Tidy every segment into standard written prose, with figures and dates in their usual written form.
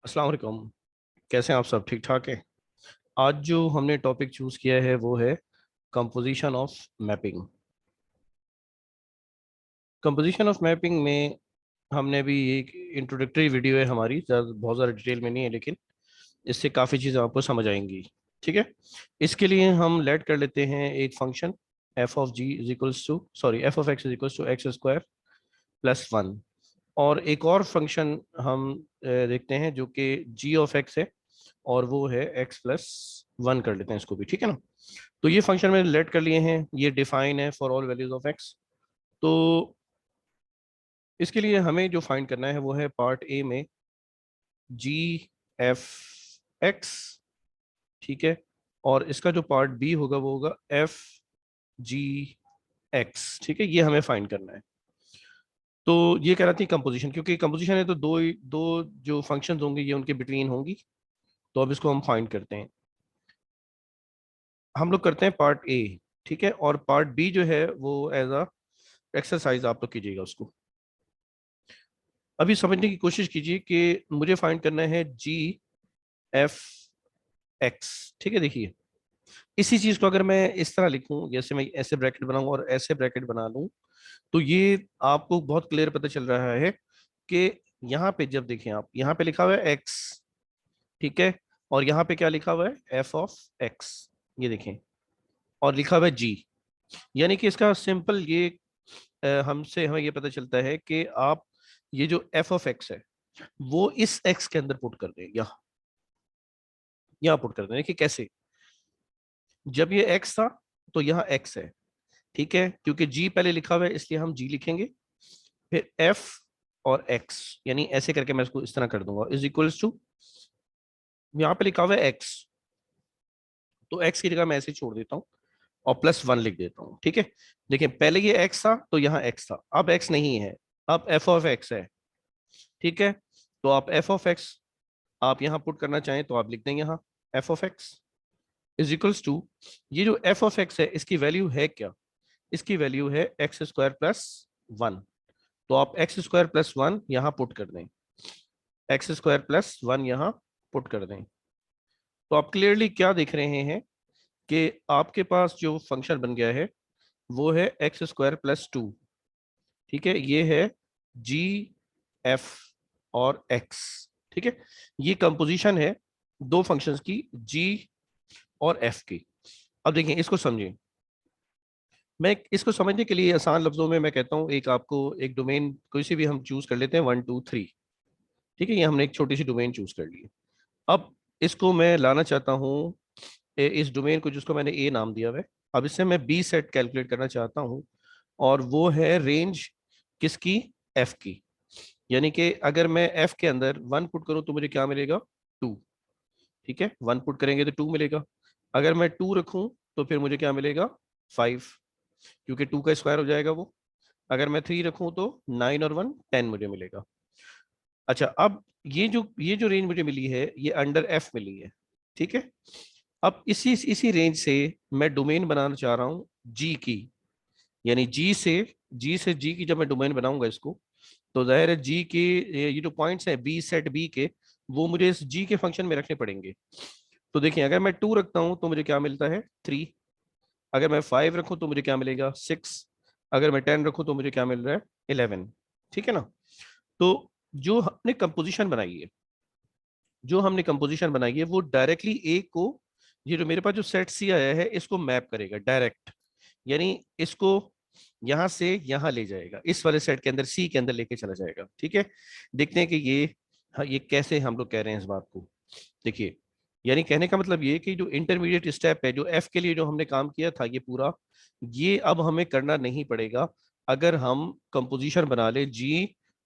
अस्सलाम वालेकुम। कैसे हैं आप सब? ठीक ठाक है। आज जो हमने टॉपिक चूज किया है वो है composition of mapping. Composition of mapping में हमने भी एक इंट्रोडक्टरी वीडियो है हमारी, बहुत ज़्यादा डिटेल में नहीं है, लेकिन इससे काफ़ी चीज़ें आपको समझ आएंगी। ठीक है। इसके लिए हम लेट कर लेते हैं एक function f of g is equals to, sorry, f of x is equals to x square plus one. और एक और फंक्शन हम देखते हैं जो कि जी ऑफ एक्स है, और वो है एक्स प्लस वन कर लेते हैं इसको भी। ठीक है ना। तो ये फंक्शन मैंने लेट कर लिए हैं, ये डिफाइन है for all values of x. तो इसके लिए हमें जो फाइंड करना है वो है पार्ट ए में जी एफ एक्स। ठीक है। और इसका जो पार्ट बी होगा वो होगा एफ जी एक्स। ठीक है, ये हमें फाइंड करना है। तो ये कह रहा थी कंपोजिशन, क्योंकि कंपोजिशन है तो दो जो फंक्शंस होंगे ये उनके बिटवीन होंगी। तो अब इसको हम फाइंड करते हैं। हम लोग करते हैं पार्ट ए। ठीक है। और पार्ट बी जो है वो एज अ एक्सरसाइज आप लोग कीजिएगा उसको। अभी समझने की कोशिश कीजिए कि मुझे फाइंड करना है जी एफ एक्स। ठीक है, देखिए इसी चीज को अगर मैं इस तरह लिखूं, जैसे मैं ऐसे ब्रैकेट बनाऊं और ऐसे ब्रैकेट बना लूं, तो ये आपको बहुत क्लियर पता चल रहा है कि यहाँ पे जब देखें आप, यहाँ पे लिखा हुआ है एक्स। ठीक है। और यहाँ पे क्या लिखा हुआ है? F of x. ये देखें। और लिखा हुआ है जी। यानी कि इसका सिंपल ये हमसे हमें ये पता चलता है कि आप ये जो एफ ऑफ एक्स है वो इस एक्स के अंदर पुट कर दें, यहाँ पुट कर दें। देखिए कैसे, जब ये एक्स था तो यहाँ एक्स है। ठीक है, क्योंकि जी पहले लिखा हुआ है इसलिए हम जी लिखेंगे। फिर एफ और एक्स, यानी ऐसे करके मैं इसको इस तरह कर दूंगा, इज इक्वल्स टू, यहाँ पे लिखा हुआ है एक्स, तो एक्स की जगह मैं ऐसे छोड़ देता हूँ और प्लस वन लिख देता हूँ। ठीक है। देखिए पहले ये एक्स था तो यहाँ एक्स था, अब एक्स नहीं है, अब एफ ऑफ एक्स है। ठीक है। तो आप एफ ऑफ एक्स आप यहाँ पुट करना चाहें तो आप लिख देंगे यहाँ f of x is equals to, ये जो एफ ऑफ एक्स है इसकी वैल्यू है क्या? इसकी वैल्यू है एक्स स्क्वायर प्लस वन। तो आप एक्स स्क्वायर प्लस वन यहाँ पुट कर दें, एक्स स्क्वायर प्लस वन यहाँ पुट कर दें। तो आप क्लियरली क्या देख रहे हैं कि आपके पास जो फंक्शन बन गया है वो है एक्स स्क्वायर प्लस टू। ठीक है, ये है जी एफ और एक्स। ठीक है, ये कंपोजिशन है दो फंक्शंस की, जी और एफ की। अब देखिए इसको समझिए। मैं इसको समझने के लिए आसान लफ्जों में मैं कहता हूँ, एक आपको एक डोमेन कोई सी भी हम चूज कर लेते हैं, वन टू थ्री। ठीक है, ये हमने एक छोटी सी डोमेन चूज कर ली है। अब इसको मैं लाना चाहता हूँ इस डोमेन को, जिसको मैंने ए नाम दिया हुआ है। अब इससे मैं बी सेट कैलकुलेट करना चाहता हूँ, और वो है रेंज किसकी? एफ की। यानी कि अगर मैं एफ के अंदर वन पुट करूं तो मुझे क्या मिलेगा? टू। ठीक है, वन पुट करेंगे तो टू मिलेगा। अगर मैं टू रखूं तो फिर मुझे क्या मिलेगा? फाइव, क्योंकि टू का स्क्वायर हो जाएगा वो। अगर मैं थ्री रखूं तो नाइन और वन टेन मुझे मिलेगा। अच्छा, अब ये जो रेंज मुझे मिली है ये अंडर एफ मिली है। ठीक है। अब इसी रेंज से मैं डोमेन बनाना चाह रहा हूँ जी की। यानी जी से जी की जब मैं डोमेन बनाऊंगा इसको, तो जाहिर है जी के ये जो पॉइंट्स हैं बी सेट बी के, वो मुझे इस जी के फंक्शन में रखने पड़ेंगे। तो देखिए अगर मैं टू रखता हूं तो मुझे क्या मिलता है? थ्री। अगर मैं फाइव रखूं तो मुझे क्या मिलेगा? सिक्स। अगर मैं टेन रखूं तो मुझे क्या मिल रहा है? इलेवन। ठीक है ना। तो जो हमने कंपोजिशन बनाई है जो हमने कंपोजिशन बनाई है वो डायरेक्टली ए को, ये जो मेरे पास जो सेट सी आया है इसको मैप करेगा डायरेक्ट। यानी इसको यहां से यहां ले जाएगा, इस वाले सेट के अंदर सी के अंदर लेके चला जाएगा। ठीक है। देखते हैं कि ये, हाँ, ये कैसे हम लोग कह रहे हैं इस बात को। देखिए, यानी कहने का मतलब ये कि जो इंटरमीडिएट स्टेप है, जो एफ के लिए जो हमने काम किया था ये पूरा, ये अब हमें करना नहीं पड़ेगा अगर हम कंपोजिशन बना ले जी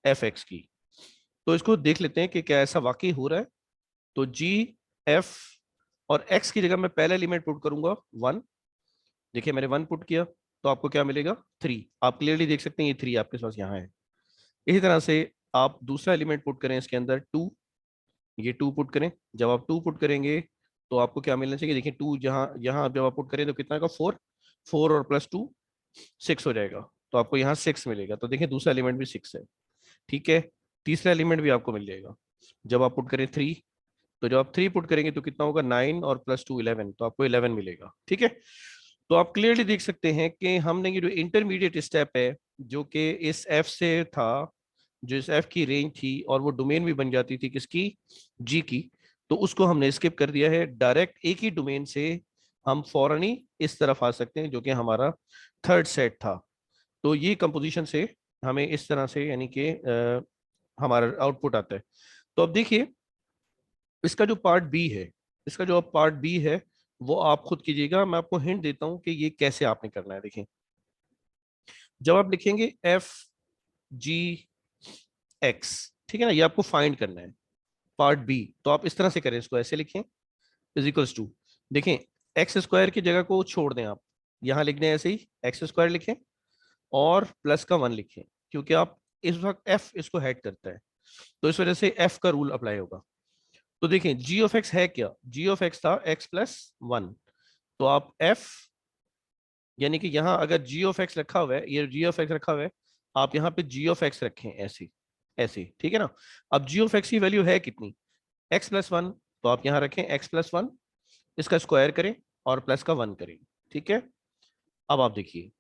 एफ एक्स की। तो इसको देख लेते हैं कि क्या ऐसा वाकई हो रहा है। तो जी एफ और एक्स की जगह मैं पहला एलिमेंट पुट करूंगा वन। देखिए मैंने वन पुट किया तो आपको क्या मिलेगा? थ्री। आप क्लियरली देख सकते हैं ये थ्री आपके पास यहाँ है। इसी तरह से आप दूसरा एलिमेंट पुट करें इसके अंदर टू, ये टू पुट करें। जब आप टू पुट करेंगे तो आपको क्या मिलना चाहिए? देखिए टू जहाँ यहाँ जब आप पुट करें तो कितना का? फोर। फोर और प्लस टू सिक्स हो जाएगा, तो आपको यहाँ सिक्स मिलेगा। तो देखिए दूसरा एलिमेंट भी सिक्स है। ठीक है, तीसरा एलिमेंट भी आपको मिल जाएगा। जब आप पुट करें 3, तो जब आप 3 पुट करेंगे तो कितना होगा, 9 और प्लस 2 11, तो आपको 11 मिलेगा। ठीक है, तो आप क्लियरली देख सकते हैं कि हमने ये जो इंटरमीडिएट स्टेप है, जो कि इस एफ से था, जो इस एफ की रेंज थी और वो डोमेन भी बन जाती थी किसकी, जी की, तो उसको हमने स्किप कर दिया है। डायरेक्ट एक ही डोमेन से हम फौरन ही इस तरफ आ सकते हैं, जो कि हमारा थर्ड सेट था। तो ये कंपोजिशन से हमें इस तरह से यानी कि हमारा आउटपुट आता है। तो अब देखिए इसका जो पार्ट बी है, इसका जो अब पार्ट बी है वो आप खुद कीजिएगा। मैं आपको हिंट देता हूं कि ये कैसे आपने करना है। देखिए, जब आप लिखेंगे एफ जी एक्स, ठीक है ना, ये आपको फाइंड करना है पार्ट बी, तो आप इस तरह से करें, इसको ऐसे लिखें, इज इक्वल्स टू, देखें एक्स स्क्वायर की जगह को छोड़ दें आप, यहां लिखने हैं ऐसे ही एक्स स्क्वायर लिखें और प्लस का 1 लिखें, क्योंकि आप इस वक्त एफ इसको हेड करता है, तो इस वजह से एफ का रूल अप्लाई होगा। तो देखें जी ऑफ एक्स है क्या, जी ऑफ एक्स था एक्स प्लस 1, तो आप एफ, यानी कि यहां अगर जी ऑफ एक्स रखा हुआ है, ये जी ऑफ एक्स रखा हुआ है, आप यहाँ पे जी ऑफ एक्स रखें ऐसे, ऐसे, ठीक है ना। अब जी ऑफ एक्स की वैल्यू है कितनी, एक्स प्लस 1, तो आप यहाँ रखें एक्स प्लस 1, इसका स्क्वायर करें और प्लस का 1 करें। ठीक है, अब आप देखिए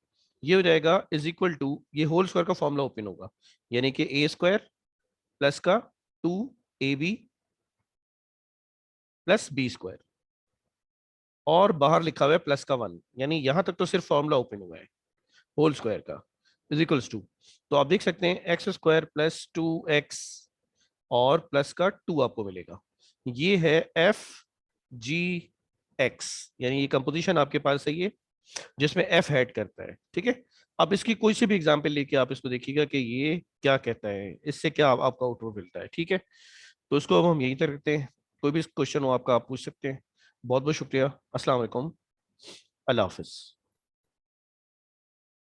ये हो जाएगा इज इक्वल टू, ये होल स्क्वायर का फॉर्मूला ओपन होगा, यानी कि ए स्क्वायर प्लस का 2ab प्लस बी स्क्वायर, और बाहर लिखा हुआ है प्लस का 1, यानी यहां तक तो सिर्फ फॉर्मूला ओपन हुआ है होल स्क्वायर का, इज इक्वल्स टू, तो आप देख सकते हैं एक्स स्क्वायर प्लस 2x और प्लस का 2 आपको मिलेगा। ये है एफ जी एक्स, यानी ये कंपोजिशन आपके पास सही है जिसमें एफ हेड करता है। ठीक है, अब इसकी कोई सी भी एग्जांपल लेके आप इसको देखिएगा कि ये क्या कहता है, इससे क्या आपका आउटपुट मिलता है। ठीक है, तो इसको अब हम यहीं तक रखते हैं, कोई भी क्वेश्चन हो आपका आप पूछ सकते हैं। बहुत बहुत शुक्रिया, अस्सलाम वालेकुम, अल्लाह हाफिज।